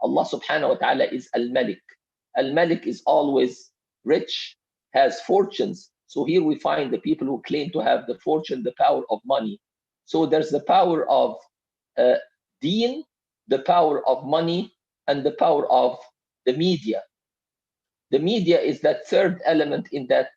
Allah subhanahu wa ta'ala is Al-Malik. Al-Malik is always rich, has fortunes. So here we find the people who claim to have the fortune, the power of money. So there's the power of deen, the power of money, and the power of the media. The media is that third element in that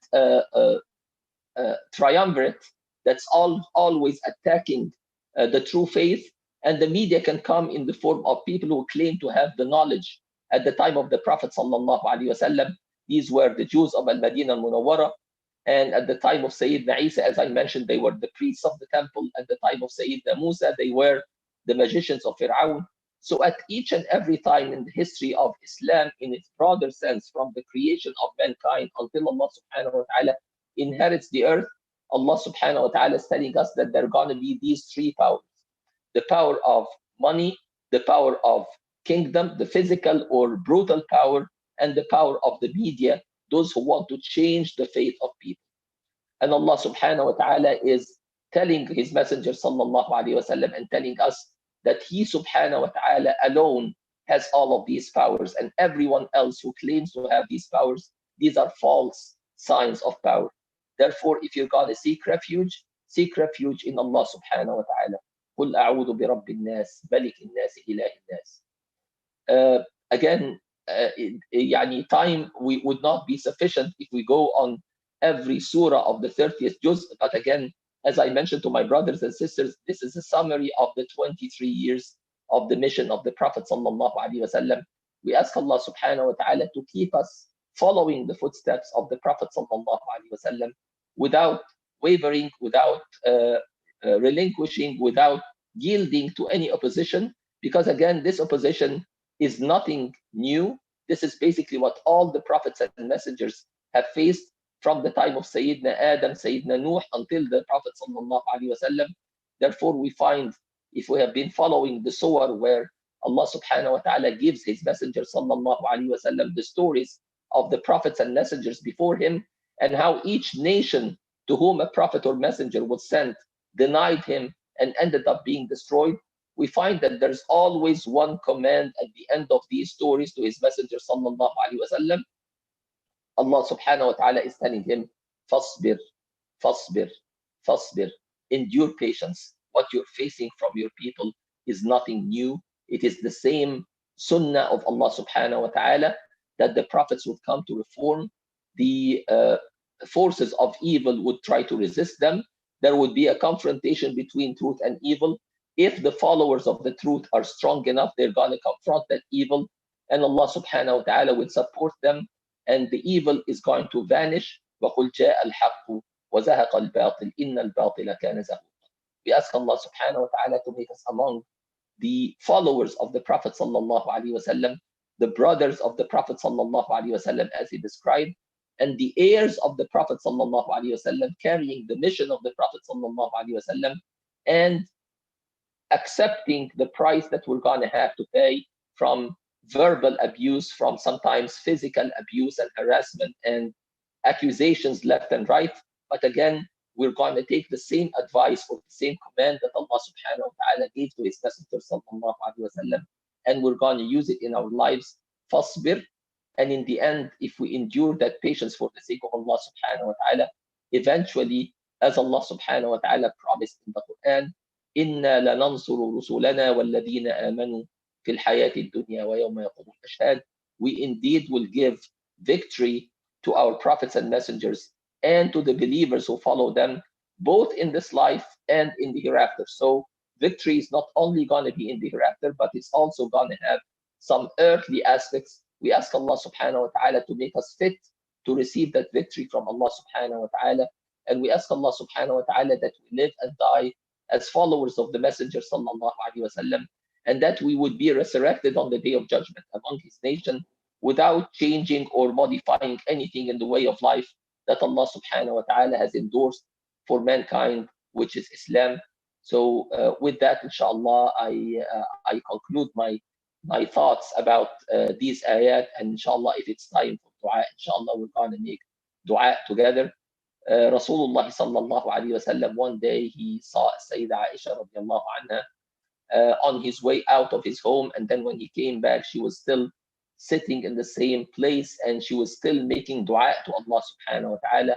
triumvirate that's always attacking the true faith. And the media can come in the form of people who claim to have the knowledge. At the time of the Prophet sallallahu alaihi wasallam, these were the Jews of Al-Madinah al-Munawwara. And at the time of Sayyidina Isa, as I mentioned, they were the priests of the temple. At the time of Sayyidina Musa, they were the magicians of Fir'aun. So at each and every time in the history of Islam, in its broader sense, from the creation of mankind until Allah subhanahu wa ta'ala inherits the earth, Allah subhanahu wa ta'ala is telling us that there are going to be these three powers. The power of money, the power of kingdom, the physical or brutal power, and the power of the media, those who want to change the faith of people. And Allah subhanahu wa ta'ala is telling his messenger sallallahu alayhi wasallam and telling us that he subhanahu wa ta'ala alone has all of these powers, and everyone else who claims to have these powers, these are false signs of power. Therefore, if you're going to seek refuge in Allah subhanahu wa ta'ala. قل أعوذ برب الناس ملك الناس إله الناس. Again, time we would not be sufficient if we go on every surah of the 30th juz. But again, as I mentioned to my brothers and sisters, this is a summary of the 23 years of the mission of the Prophet sallallahu alaihi wasallam. We ask Allah subhanahu wa ta'ala to keep us following the footsteps of the Prophet sallallahu alaihi wasallam without wavering, without relinquishing, without yielding to any opposition, because again, this opposition is nothing new. This is basically what all the prophets and messengers have faced from the time of Sayyidina Adam, Sayyidina Nuh, until the Prophet sallallahu alaihi wasallam. Therefore, we find, if we have been following the surah where Allah subhanahu wa ta'ala gives his messenger sallallahu alaihi wasallam the stories of the prophets and messengers before him, and how each nation to whom a prophet or messenger was sent denied him and ended up being destroyed, we find that there's always one command at the end of these stories to his messenger sallallahu alaihi wasallam. Allah subhanahu wa ta'ala is telling him, fasbir, fasbir, fasbir, endure patience. What you're facing from your people is nothing new. It is the same sunnah of Allah subhanahu wa ta'ala, that the prophets would come to reform. The forces of evil would try to resist them. There would be a confrontation between truth and evil. If the followers of the truth are strong enough, they're going to confront that evil, and Allah subhanahu wa ta'ala will support them, and the evil is going to vanish. وَقُلْ جَاءَ الْحَقُّ وَزَهَقَ الْبَاطِلُ إِنَّ الْبَاطِلَ كَانَ زَهُوقًا. We ask Allah subhanahu wa ta'ala to make us among the followers of the Prophet sallallahu alaihi wasallam, the brothers of the Prophet sallallahu alaihi wasallam, as he described, and the heirs of the Prophet sallallahu alaihi wasallam, carrying the mission of the Prophet sallallahu alaihi wasallam, and accepting the price that we're going to have to pay from verbal abuse, from sometimes physical abuse and harassment and accusations left and right. But again, we're going to take the same advice or the same command that Allah subhanahu wa ta'ala gave to his messenger sallallahu alaihi wasallam, and we're going to use it in our lives. Fasbir. And in the end, if we endure that patience for the sake of Allah subhanahu wa ta'ala, eventually, as Allah subhanahu wa ta'ala promised in the Quran, إِنَّا لَنَنْصُرُ رُسُلَنَا وَالَّذِينَ آمَنُوا فِي الْحَيَاةِ الدُّنْيَا وَيَوْمَ يَقُومُ الْأَشْهَادُ. We indeed will give victory to our prophets and messengers and to the believers who follow them, both in this life and in the hereafter. So victory is not only going to be in the hereafter, but it's also going to have some earthly aspects. We ask Allah subhanahu wa ta'ala to make us fit to receive that victory from Allah subhanahu wa ta'ala. And we ask Allah subhanahu wa ta'ala that we live and die as followers of the Messenger sallallahu alaihi wasallam, and that we would be resurrected on the day of judgment among his nation without changing or modifying anything in the way of life that Allah subhanahu wa ta'ala has endorsed for mankind, which is Islam. So with that, inshallah, I conclude my thoughts about these ayat, and inshallah, if it's time for dua, inshallah, we're going to make dua together. Rasulullah sallallahu alayhi wa sallam, one day he saw Sayyidah Aisha radiallahu anha on his way out of his home. And then when he came back, she was still sitting in the same place and she was still making dua to Allah subhanahu wa ta'ala.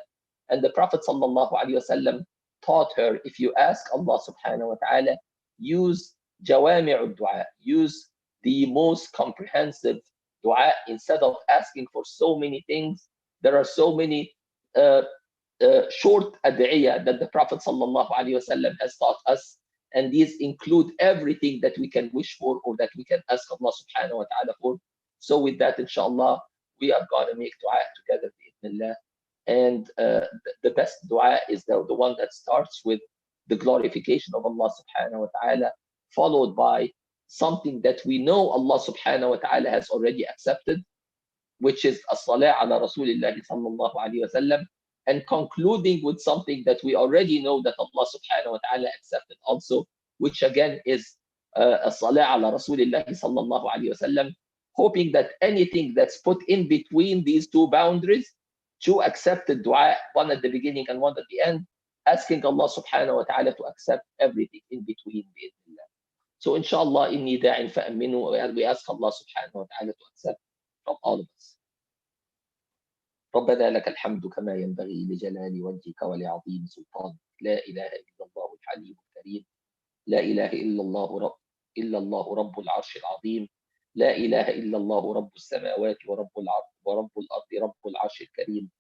And the Prophet sallallahu alaihi wasallam taught her, if you ask Allah subhanahu wa ta'ala, use jawami'ud dua, use the most comprehensive dua instead of asking for so many things. There are so many short ad'iyah that the Prophet sallallahu alaihi wasallam has taught us, and these include everything that we can wish for or that we can ask Allah subhanahu wa ta'ala for. So with that, inshallah, we are going to make dua together, bi'idhnillah. And the best dua is the one that starts with the glorification of Allah subhanahu wa ta'ala, followed by something that we know Allah subhanahu wa ta'ala has already accepted, which is as-salah ala Rasulillah sallallahu alayhi wa sallam, and concluding with something that we already know that Allah subhanahu wa ta'ala accepted also, which again is as-salah ala Rasulillah sallallahu alayhi wa sallam, hoping that anything that's put in between these two boundaries to accept the dua, one at the beginning and one at the end, asking Allah subhanahu wa ta'ala to accept everything in between. So inshallah, inni da'in fa'aminu, and we ask Allah subhanahu wa ta'ala to accept from all of us. ربنا لك الحمد كما ينبغي لجلال وجهك ولعظيم سلطانك، لا إله إلا الله الحليم الكريم، لا إله إلا الله رب العرش العظيم، لا إله إلا الله رب السماوات ورب الأرض رب العرش الكريم،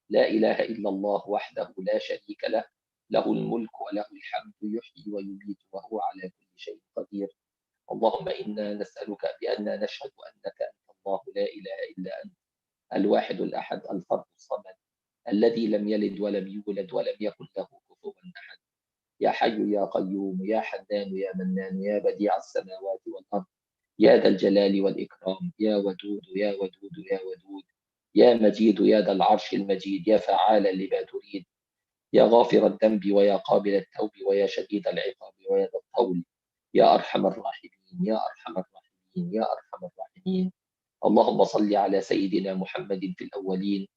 لا إله إلا الله وحده لا شريك له، له الملك وله الحمد يحيي ويميت وهو على كل شيء قدير. اللهم إنا نسألك بأننا نشهد أنك أنت الله لا إله إلا أنت الواحد الأحد الفرد الصمد الذي لم يلد ولم يولد ولم يكن له كفوا أحد. يا حي يا قيوم يا حنان يا منان يا بديع السماوات والأرض يا ذا الجلال والإكرام يا ودود يا ودود يا ودود يا مجيد يا ذا العرش المجيد يا فعالا لما تريد يا غافر الذنب ويا قابل التوب ويا شديد العقاب ويا ذا الطول يا أرحم الراحمين يا أرحم الراحمين يا أرحم الراحمين. اللهم صل على سيدنا محمد في الأولين،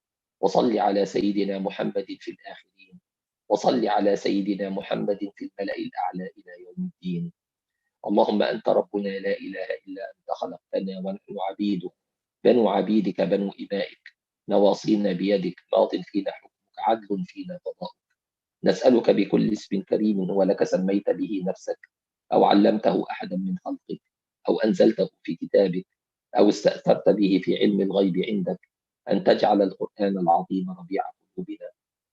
وصل على سيدنا محمد في الآخرين، وصل على سيدنا محمد في الملأ الأعلى إلى يوم الدين. اللهم أنت ربنا لا إله إلا أنت خلقتنا ونحن عبيدك بنو عبيدك بنو إمائك، نواصينا بيدك، ماض فينا حكمك، عدل فينا قضاؤك. نسألك بكل اسم كريم هو لك سميت به نفسك أو علمته أحدا من خلقك أو أنزلته في كتابك أو استأثرت به في علم الغيب عندك، أن تجعل القرآن العظيم ربيع قلوبنا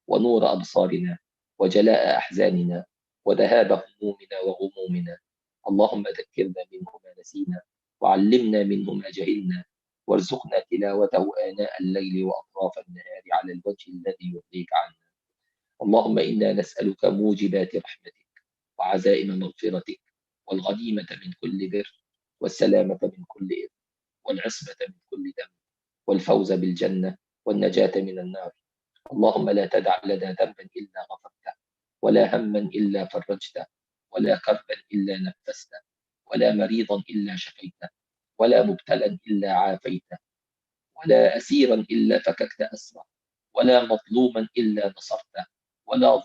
ونور أبصارنا وجلاء أحزاننا وذهاب همومنا وغمومنا. اللهم ذكرنا منه ما نسينا وعلمنا منه ما جهلنا وارزقنا تلاوته آناء الليل وأطراف النهار على الوجه الذي يرضيك عنا. اللهم إنا نسألك موجبات رحمتك وعزائم مغفرتك والغنيمة من كل بر والسلامة من كل إثم والعصمة من كل ذنب والفوز بالجنة والنجاة من النار. اللهم لا تدع لنا ذنبا إلا غفرته ولا هما إلا فرجته ولا كربا إلا نفسته ولا مريضا إلا شفيته ولا مبتلا إلا عافيته ولا أسيرا إلا فككت أسره ولا مظلوما إلا نصرته ولا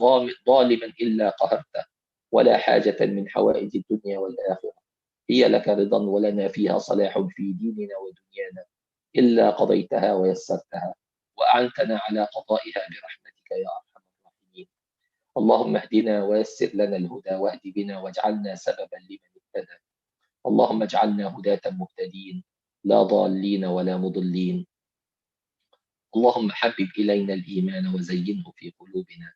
ظالما إلا قهرته ولا حاجة من حوائج الدنيا والآخرة هي لك رضا ولنا فيها صلاح في ديننا ودنيانا إلا قضيتها ويسرتها وأعنتنا على قضائها برحمتك يا أرحم الراحمين. اللهم اهدنا ويسر لنا الهدى واهد بنا واجعلنا سببا لمن اهتدى. اللهم اجعلنا هداة مهتدين لا ضالين ولا مضلين. اللهم حبب إلينا الإيمان وزينه في قلوبنا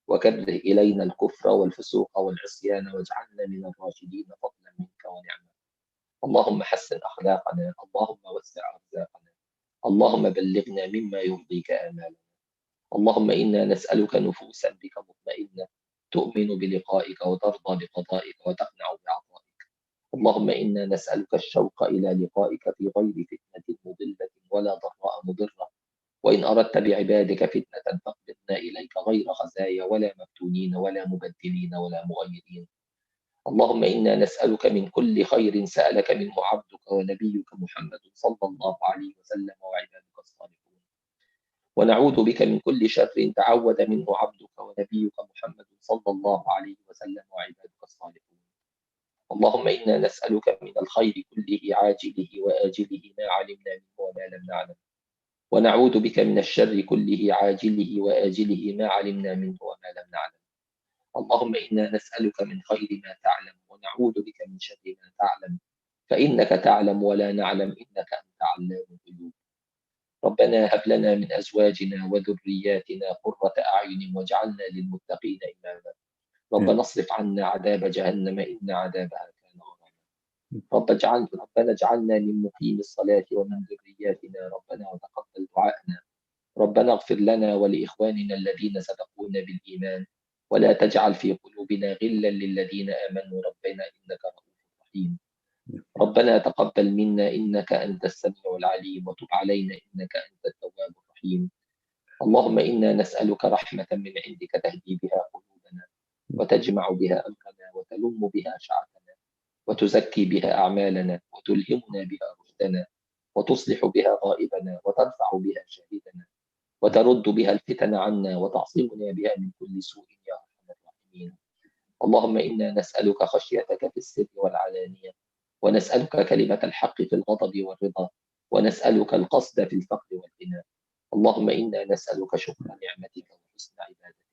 وكره إلينا الكفر والفسوق والعصيان واجعلنا من الراشدين فضلا منك ونعمة. اللهم حسن أخلاقنا، اللهم وسع أرزاقنا، اللهم بلغنا مما يرضيك آمالنا. اللهم إنا نسألك نفوسا بك مطمئنة تؤمن بلقائك وترضى بقضائك وتقنع بعطائك. اللهم إنا نسألك الشوق إلى لقائك في غير فتنة مضلة ولا ضراء مضرة، وإن أردت بعبادك فتنة فاقبضنا إليك غير خزايا ولا مفتونين ولا مبدلين ولا مغيرين. اللهم إنا نسألك من كل خير سألك منه عبدك ونبيك محمد صلى الله عليه وسلم وعبادك الصالحون، ونعوذ بك من كل شر تعوذ منه عبدك ونبيك محمد صلى الله عليه وسلم وعبادك الصالحون. اللهم إنا نسألك من الخير كله عاجله وآجله ما علمنا منه وما لم نعلم، ونعوذ بك من الشر كله عاجله وآجله ما علمنا منه وما لم نعلم. اللهم إنا نسألك من خير ما تعلم ونعوذ بك من شر ما تعلم، فإنك تعلم ولا نعلم، إنك أنت علام الغيوب. ربنا هب لنا من أزواجنا وذرياتنا قرة أعين واجعلنا للمتقين إماما. ربنا اصرف عنا عذاب جهنم إن عذابها كان غراما. ربنا اجعلنا من مقيم الصلاة ومن ذرياتنا ربنا وتقبل دعاءنا. ربنا اغفر لنا ولإخواننا الذين سبقونا بالإيمان ولا تجعل في قلوبنا غلا للذين آمنوا ربنا إنك رؤوف رحيم. ربنا تقبل منا إنك أنت السميع العليم وتب علينا إنك أنت التواب الرحيم. اللهم إنا نسألك رحمة من عندك تهدي بها قلوبنا وتجمع بها أمرنا وتلم بها شعثنا وتزكي بها أعمالنا وتلهمنا بها رشدنا وتصلح بها غائبنا وترفع بها شاهدنا وترد بها الفتن عنا وتعصمنا بها من كل سوء يا أرحم الراحمين. اللهم إنا نسألك خشيتك في السر والعلانية، ونسألك كلمة الحق في الغضب والرضا، ونسألك القصد في الفقر والغنى. اللهم إنا نسألك شكر نعمتك وحسن عبادتك.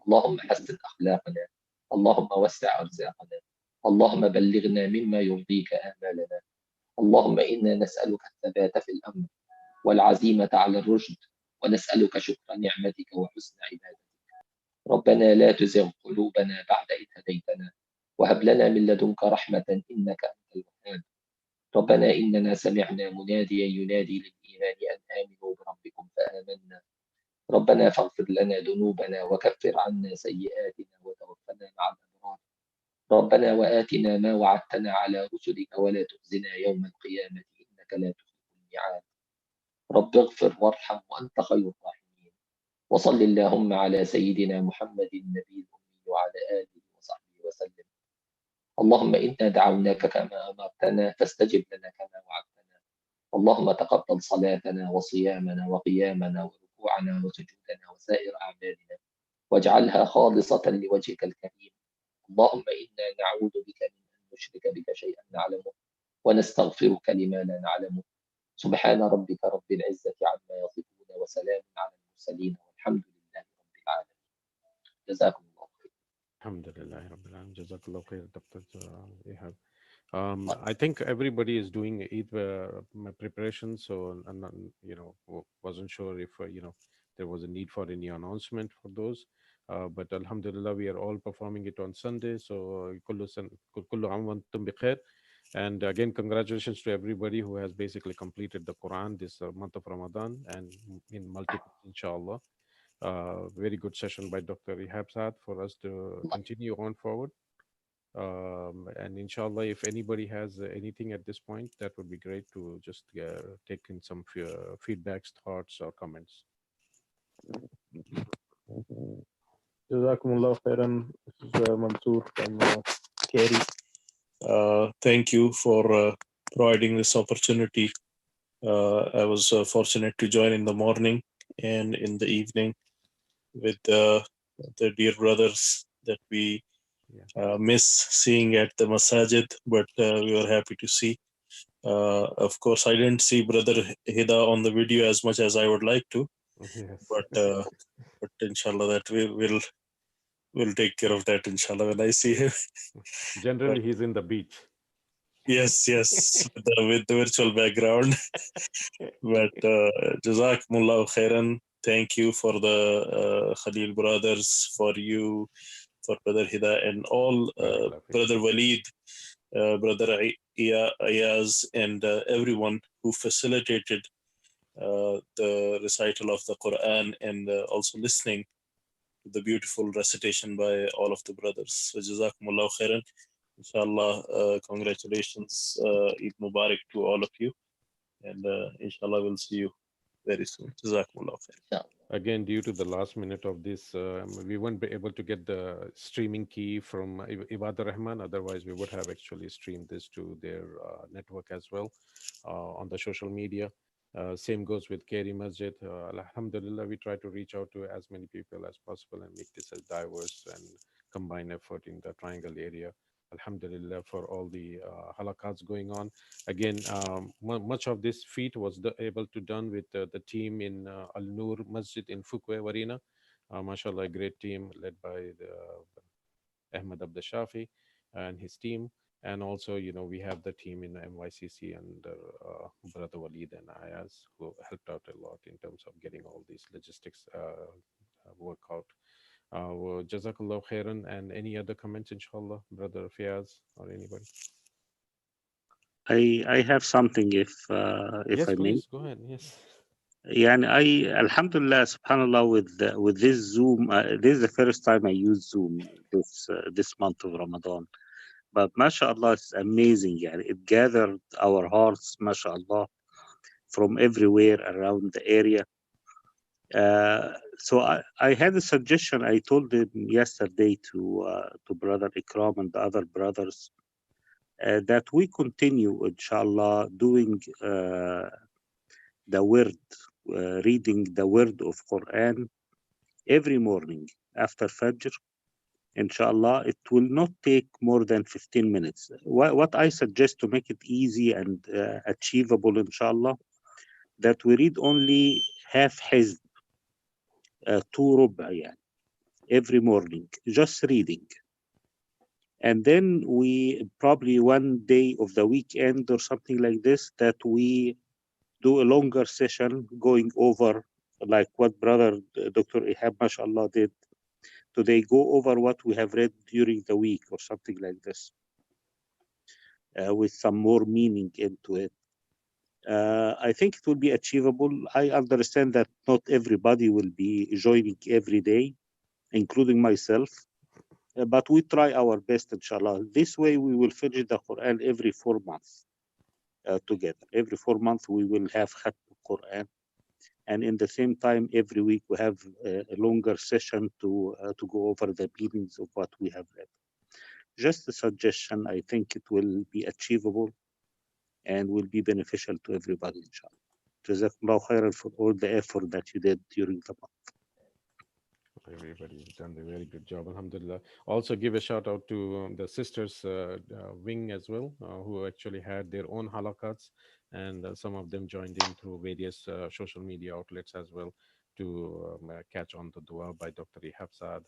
اللهم حسن أخلاقنا، اللهم وسع أرزاقنا، اللهم بلغنا مما يرضيك آمالنا. اللهم إنا نسألك الثبات في الأمر والعزيمة على الرشد، ونسألك شكر نعمتك وحسن عبادتك. ربنا لا تزغ قلوبنا بعد إذ هديتنا وهب لنا من لدنك رحمة إنك أنت الوهاب. ربنا إننا سمعنا مناديا ينادي للإيمان أن آمنوا بربكم فآمنا. ربنا فاغفر لنا ذنوبنا وكفر عنا سيئاتنا وتوفنا مع الأبرار. ربنا وآتنا ما وعدتنا على رسلك ولا تخزنا يوم القيامة إنك لا تخلف الميعاد. رب اغفر وارحم وأنت خير الراحمين. وصل اللهم على سيدنا محمد النبي الأمي وعلى آله وصحبه وسلم. اللهم إنا دعوناك كما أمرتنا فاستجب لنا كما وعدتنا. اللهم تقبل صلاتنا وصيامنا وقيامنا وركوعنا وسجودنا وسائر أعمالنا واجعلها خالصة لوجهك الكريم. اللهم إنا نعوذ بك من أن نشرك بك شيئا نعلمه ونستغفرك لما لا نعلمه. سبحان ربك رب العزة عما يصفون وسلام على المرسلين والحمد لله رب العالمين. جزاكم الله خير. Alhamdulillah, Rabbil Alamin. Jazakallah khair, Dr. Ihab. I think everybody is doing Eid preparation, so wasn't sure if there was a need for any announcement for those. But Alhamdulillah, we are all performing it on Sunday. So kullu aam wa antum bi khair. And again, congratulations to everybody who has basically completed the Quran this month of Ramadan and in multiple, inshallah. Very good session by Dr. Ihab Saad for us to continue on forward. And inshallah, if anybody has anything at this point, that would be great to just take in some feedbacks, thoughts, or comments. Jazakumullah khairan. This is Mansoor from Kerry. Thank you for providing this opportunity. I was fortunate to join in the morning and in the evening with the dear brothers that we miss seeing at the masajid, but we were happy to see. Of course, I didn't see Brother Hida on the video as much as I would like to, Yes. but inshallah that we'll take care of that inshallah when I see him. Generally, But he's in the beach. yes, with the virtual background. But Jazakumullah khairan. Thank you for the Khalil brothers, for you, for Brother Hida, and all Barakallah feek. Brother Walid, Brother Ayaz, and everyone who facilitated the recital of the Quran and also listening to the beautiful recitation by all of the brothers. So Jazakumullah khairan. Inshallah, congratulations, Eid Mubarak to all of you. And inshallah, we'll see you very soon. Jazakumullah khair. Again, due to the last minute of this, we weren't be able to get the streaming key from Ibadur Rahman. Otherwise, we would have actually streamed this to their network as well on the social media. Same goes with Keri Masjid. Alhamdulillah, we try to reach out to as many people as possible and make this as diverse and combined effort in the triangle area. Alhamdulillah for all the halaqats going on. Again, much of this feat was able to done with the team in Al Nur Masjid in Fuquay, Warina. MashaAllah, a great team led by Ahmed Abdashafi and his team. And also, we have the team in NYCC and Brother Walid and Ayaz, who helped out a lot in terms of getting all these logistics work out. Well, Jazakallah khairan. And any other comments, inshallah, Brother Fiaz or anybody? I have something if Yes, I may. please go ahead. Yes. يعني Alhamdulillah, subhanallah, with this Zoom, this is the first time I use Zoom this month of Ramadan. But mashallah, it's amazing. يعني it gathered our hearts, mashallah, from everywhere around the area. So I had a suggestion. I told him yesterday to Brother Ikram and the other brothers that we continue, inshallah, doing the word, reading the word of Quran every morning after Fajr. Inshallah, it will not take more than 15 minutes. What I suggest to make it easy and achievable, inshallah, that we read only half hizb, 2 ربع يعني, every morning, just reading. And then we probably one day of the weekend or something like this, that we do a longer session going over like what Brother Dr. Ihab, mashallah, did today, go over what we have read during the week or something like this, with some more meaning into it. I think it will be achievable. I understand that not everybody will be joining every day, including myself, but we try our best, inshallah. This way we will finish the Quran every 4 months together. Every 4 months we will have Khatm Quran. And in the same time, every week we have a longer session to go over the meanings of what we have read. Just a suggestion. I think it will be achievable and will be beneficial to everybody, inshallah. Jazakallah khairan for all the effort that you did during the month. Everybody's done a very good job, Alhamdulillah. Also, give a shout out to the sisters wing as well, who actually had their own halaqats, and some of them joined in through various social media outlets as well to catch on the dua by Dr. Ihab Saad.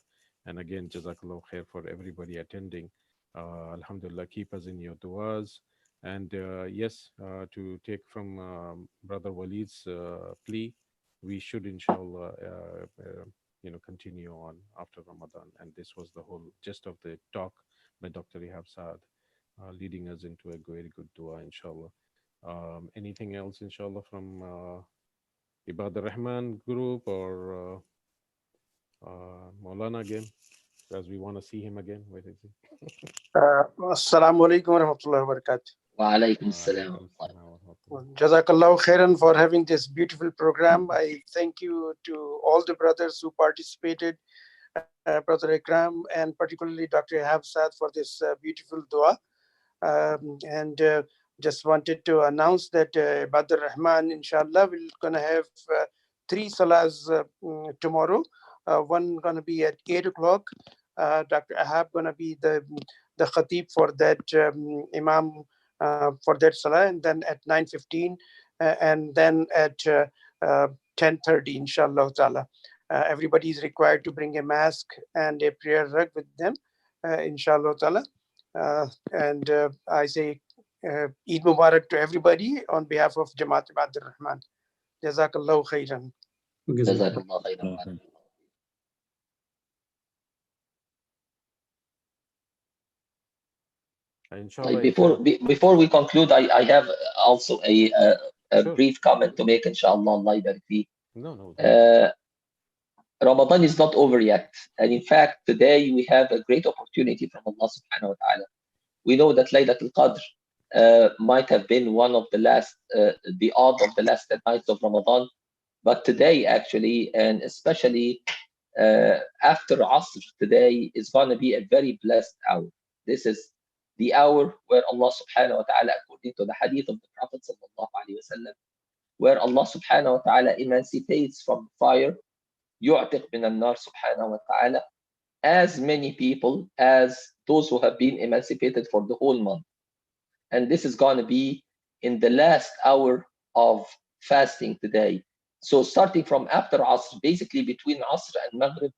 And again, Jazakallah khair for everybody attending. Alhamdulillah, keep us in your duas. And yes, to take from Brother Walid's plea, we should, inshallah, continue on after Ramadan. And this was the whole gist of the talk by Dr. Ihab Saad, leading us into a very good dua, inshallah. Anything else, inshallah, from Ibad Rahman group or Maulana again, as we want to see him again? Where is he? Assalamu alaikum wa rahmatullahi wa barakatuh. Wa alaikum assalam. Jazakallahu khairan for having this beautiful program. I thank you to all the brothers who participated, Brother Ikram, and particularly Dr. Ihab Saad for this beautiful dua. And just wanted to announce that Badr Rahman, inshallah, we're going to have 3 salahs tomorrow. One going to be at 8 o'clock. Dr. Ahab going to be the khatib for that imam for that salah, and then at 9:15, and then at 10:30, inshallah ta'ala. Everybody is required to bring a mask and a prayer rug with them, inshallah ta'ala. And I say Eid Mubarak to everybody on behalf of Jamaat Badr Rahman. Jazakallahu khairan. Jazakallah khairan. Inshallah, before we conclude, I have also a sure, brief comment to make, inshallah. Allah barik fi. No. Ramadan is not over yet. And in fact, today we have a great opportunity from Allah subhanahu wa ta'ala. We know that Laylatul Qadr might have been one of the last, the odd of the last nights of Ramadan. But today, actually, and especially after Asr, today is going to be a very blessed hour. This is the hour where Allah subhanahu wa ta'ala, according to the hadith of the Prophet sallallahu alaihi wasallam, where Allah subhanahu wa ta'ala emancipates from fire, يعتق من النار subhanahu wa ta'ala, as many people as those who have been emancipated for the whole month. And this is going to be in the last hour of fasting today. So starting from after Asr, basically between Asr and Maghrib,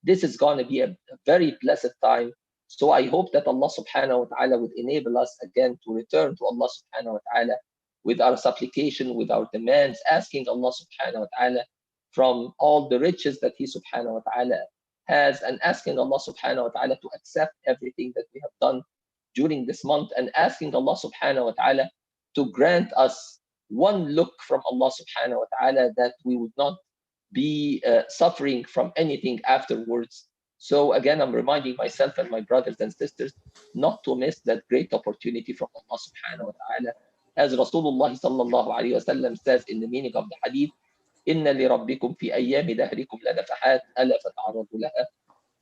this is going to be a very blessed time. So I hope that Allah subhanahu wa ta'ala would enable us again to return to Allah subhanahu wa ta'ala with our supplication, with our demands, asking Allah subhanahu wa ta'ala from all the riches that He subhanahu wa ta'ala has, and asking Allah subhanahu wa ta'ala to accept everything that we have done during this month, and asking Allah subhanahu wa ta'ala to grant us one look from Allah subhanahu wa ta'ala, that we would not be suffering from anything afterwards. So again, I'm reminding myself and my brothers and sisters not to miss that great opportunity from Allah subhanahu wa ta'ala. As Rasulullah sallallahu alayhi wa sallam says in the meaning of the hadith, إِنَّ لِرَبِّكُمْ فِي أَيَّامِ دَهْرِكُمْ لَنَفَحَاتٍ أَلَا فَتَعَرَّضُوا لَهَا.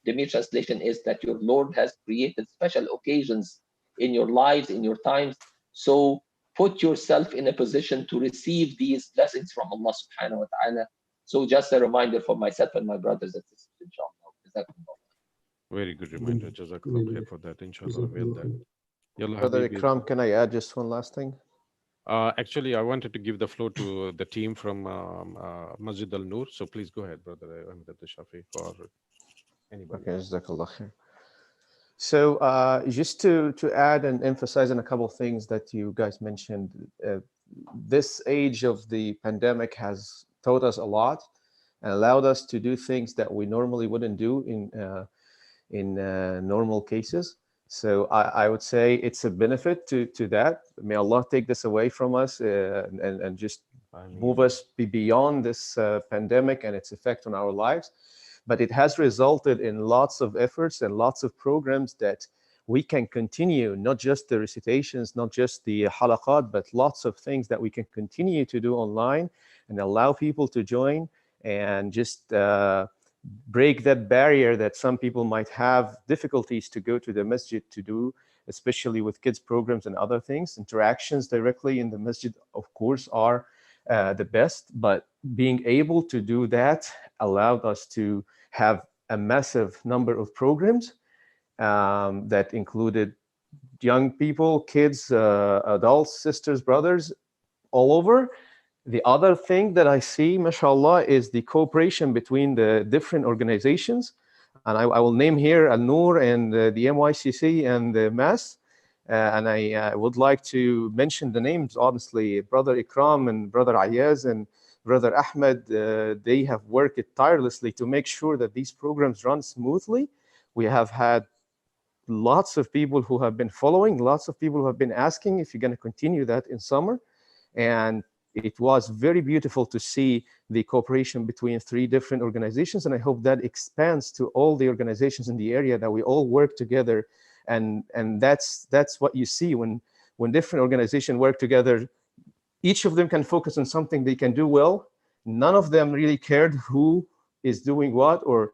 The mere translation is that your Lord has created special occasions in your lives, in your times. So put yourself in a position to receive these blessings from Allah subhanahu wa ta'ala. So just a reminder for myself and my brothers and sisters, inshallah. Very good reminder. Jazakallah khair for that. Inshallah, avail that. Yalla Brother Habibi. Ikram, can I add just one last thing? Actually, I wanted to give the floor to the team from Masjid Al Noor. So please go ahead, Brother Ahmed Abdul Shafi, for anybody. Okay, Jazakallah khair. So just to add and emphasize on a couple of things that you guys mentioned, this age of the pandemic has taught us a lot and allowed us to do things that we normally wouldn't do in normal cases. So I would say it's a benefit to that. May Allah take this away from us and just move us beyond this pandemic and its effect on our lives. But it has resulted in lots of efforts and lots of programs that we can continue, not just the recitations, not just the halaqat, but lots of things that we can continue to do online and allow people to join and just break that barrier that some people might have difficulties to go to the masjid to do, especially with kids programs and other things. Interactions directly in the masjid, of course, are the best, but being able to do that allowed us to have a massive number of programs that included young people, kids, adults, sisters, brothers, all over. The other thing that I see, mashallah, is the cooperation between the different organizations. And I will name here Al-Noor and the MYCC and the MAS. And I would like to mention the names, honestly. Brother Ikram and Brother Ayaz and Brother Ahmed, they have worked tirelessly to make sure that these programs run smoothly. We have had lots of people who have been following, lots of people who have been asking if you're going to continue that in summer. And it was very beautiful to see the cooperation between three different organizations. And I hope that expands to all the organizations in the area, that we all work together. And that's what you see when different organizations work together. Each of them can focus on something they can do well. None of them really cared who is doing what or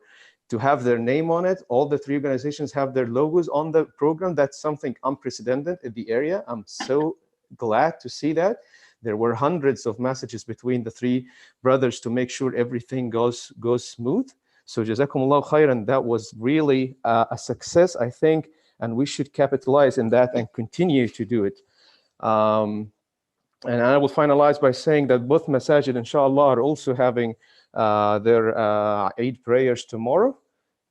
to have their name on it. All the three organizations have their logos on the program. That's something unprecedented in the area. I'm so glad to see that. There were hundreds of messages between the three brothers to make sure everything goes smooth. So Jazakumullah khairan, that was really a success, I think, and we should capitalize in that and continue to do it. And I will finalize by saying that both masajid, inshallah, are also having their Eid prayers tomorrow.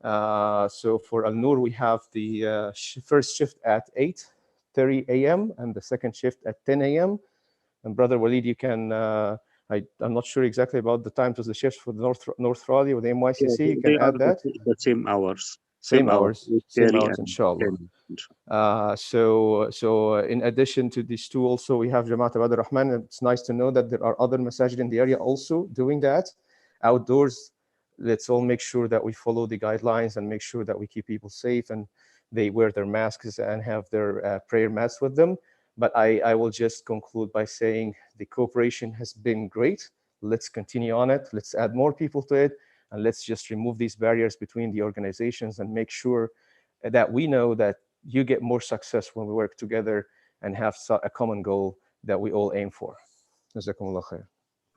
So for Al-Noor, we have the first shift at 8:30 a.m. and the second shift at 10 a.m. And Brother Walid, you can, I'm not sure exactly about the times of the shifts for the North Raleigh or the MYCC. Yeah, You can add that. the same hours. Same hours, and inshallah. 10. So in addition to these two, also we have Jamaat Abad Rahman. It's nice to know that there are other masajid in the area also doing that. Outdoors, let's all make sure that we follow the guidelines and make sure that we keep people safe and they wear their masks and have their prayer mats with them. But I will just conclude by saying the cooperation has been great. Let's continue on it. Let's add more people to it. And let's just remove these barriers between the organizations and make sure that we know that you get more success when we work together and have a common goal that we all aim for. Jazakumullah khair.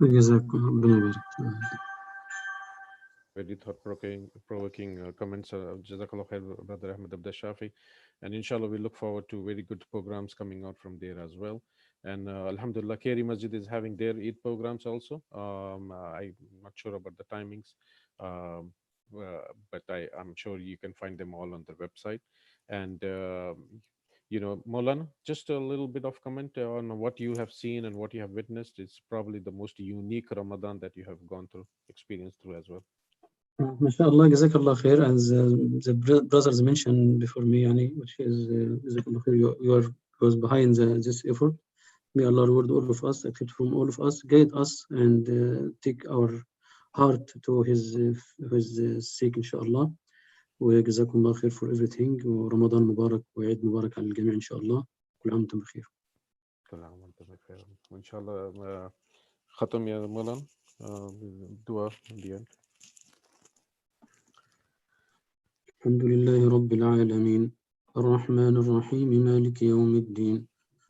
جزاكم ربنا يبارك. very thought-provoking comments. Jazakallah khair, Brother Ahmed Abdul Shafi. And inshallah, we look forward to very good programs coming out from there as well. And Alhamdulillah, Keri Masjid is having their Eid programs also. I'm not sure about the timings, but I'm sure you can find them all on their website. And Maulana, just a little bit of comment on what you have seen and what you have witnessed. It's probably the most unique Ramadan that you have gone through, experienced through as well. MashaAllah, Jazakallah khair, as the brothers mentioned before me, which is Jazakallah khair, you was behind this effort. May Allah reward all of us, accept from all of us, guide us, and take our heart to His sake, inshallah. وجزاكم الله خير for everything. ورمضان مبارك وعيد مبارك على الجميع إن شاء الله. كل عام وأنتم بخير. كل عام وأنتم بخير. وإن شاء الله ختم يا مولانا دعاء in the end. الحمد لله رب العالمين الرحمن الرحيم مالك يوم الدين.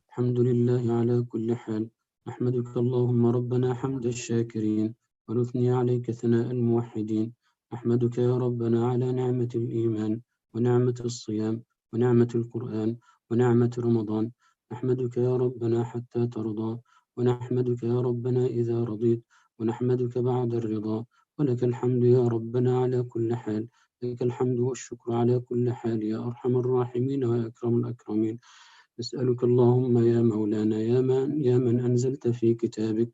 الحمد لله على كل حال. نحمدك اللهم ربنا حمد الشاكرين ونثني عليك ثناء الموحدين. نحمدك يا ربنا على نعمة الإيمان ونعمة الصيام ونعمة القرآن ونعمة رمضان. نحمدك يا ربنا حتى ترضى ونحمدك يا ربنا إذا رضيت ونحمدك بعد الرضا. ولك الحمد يا ربنا على كل حال. لك الحمد والشكر على كل حال يا أرحم الراحمين وأكرم الأكرمين. نسألك اللهم يا مولانا يا من أنزلت في كتابك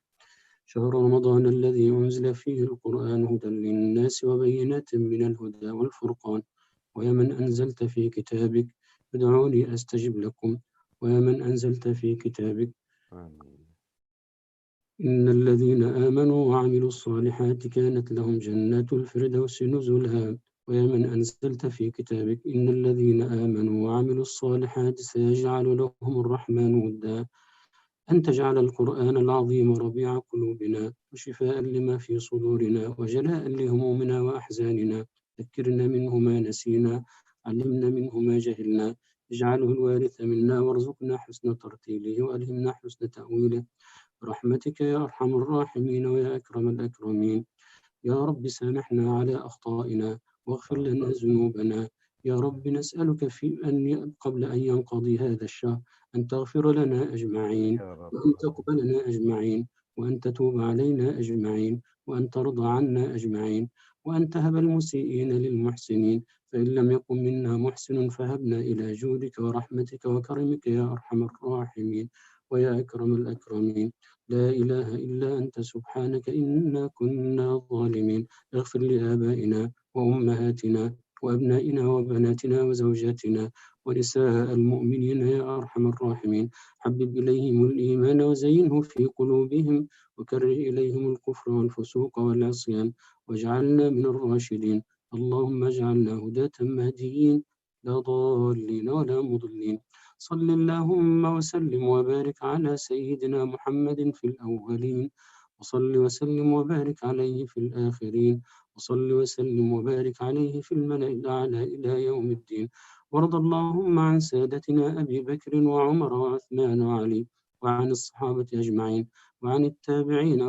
شهر رمضان الذي أنزل فيه القرآن هدى للناس وبينات من الهدى والفرقان. ويا من أنزلت في كتابك ادعوني أستجب لكم. ويا من أنزلت في كتابك إن الذين آمنوا وعملوا الصالحات كانت لهم جنات الفردوس نزلا. ويا من أنزلت في كتابك إن الذين آمنوا وعملوا الصالحات سيجعل لهم الرحمن ودا. أن تجعل القرآن العظيم ربيع قلوبنا وشفاء لما في صدورنا وجلاء لهمومنا وأحزاننا. ذكرنا منه ما نسينا علمنا منه ما جهلنا. اجعله الوارث منا وارزقنا حسن ترتيله وألهمنا حسن تأويله برحمتك يا أرحم الراحمين ويا أكرم الأكرمين. يا رب سامحنا على أخطائنا واغفر لنا ذنوبنا. يا رب نسألك قبل أن ينقضي هذا الشهر أن تغفر لنا أجمعين وأن تقبلنا أجمعين وأن تتوب علينا أجمعين وأن ترضى عنا أجمعين وأن تهب المسيئين للمحسنين. فإن لم يكن منا محسن فهبنا إلى جودك ورحمتك وكرمك يا أرحم الراحمين ويا أكرم الأكرمين. لا إله إلا أنت سبحانك إنا كنا ظالمين. اغفر لآبائنا وأمهاتنا وأبنائنا وبناتنا وزوجاتنا ونساء المؤمنين يا أرحم الراحمين. حبب إليهم الإيمان وزينه في قلوبهم وكره إليهم الكفر والفسوق والعصيان واجعلنا من الراشدين. اللهم اجعلنا هداة مهديين لا ضالين ولا مضلين. صل اللهم وسلم وبارك على سيدنا محمد في الأولين وصل وسلم وبارك عليه في الآخرين وصل وسلم وبارك عليه في الملأ الأعلى إلى يوم الدين. وارض اللهم عن سادتنا أبي بكر وعمر وعثمان وعلي وعن الصحابة أجمعين وعن التابعين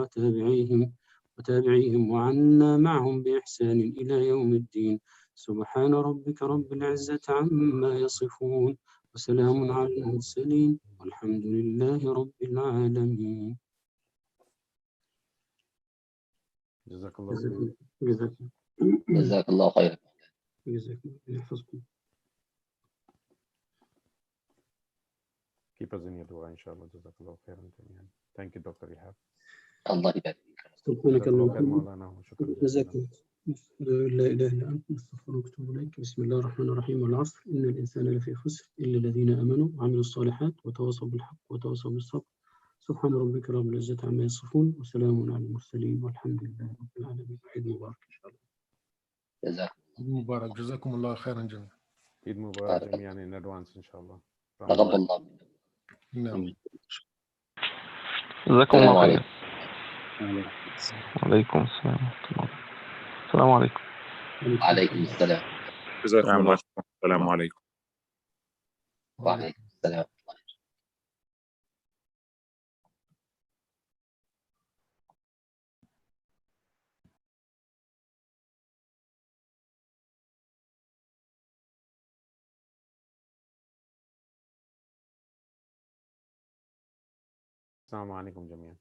وتابعيهم وعنا معهم بإحسان إلى يوم الدين. سبحان ربك رب العزة عما يصفون وسلام على المرسلين والحمد لله رب العالمين. جزاك الله خير. جزاك الله خير. يحفظكم. Keep us in your dua, inshallah. جزاك الله خير. Thank you, Dr. Ihab. الله يبارك فيك. سبحانك اللهم وشكرا جزاكم. لا إله إلا أنت نستغفرك ونتوب إليك. بسم الله الرحمن الرحيم. والعصر إن الإنسان لفي خسر إلا الذين آمنوا وعملوا الصالحات وتواصوا بالحق وتواصوا بالصبر. سبحان ربك رب العزة عما يصفون وسلام على المرسلين والحمد لله رب العالمين. عيد مبارك إن شاء الله. جزاكم مبارك. جزاكم الله خيرا جميعا. عيد مبارك جميعا in advance إن شاء الله. تقبل الله منا. نعم. جزاكم الله السلام خير. وعليكم السلام ورحمة الله. السلام عليكم. وعليكم السلام. جزاكم الله خير. السلام عليكم. وعليكم السلام. السلام عليكم جميعا.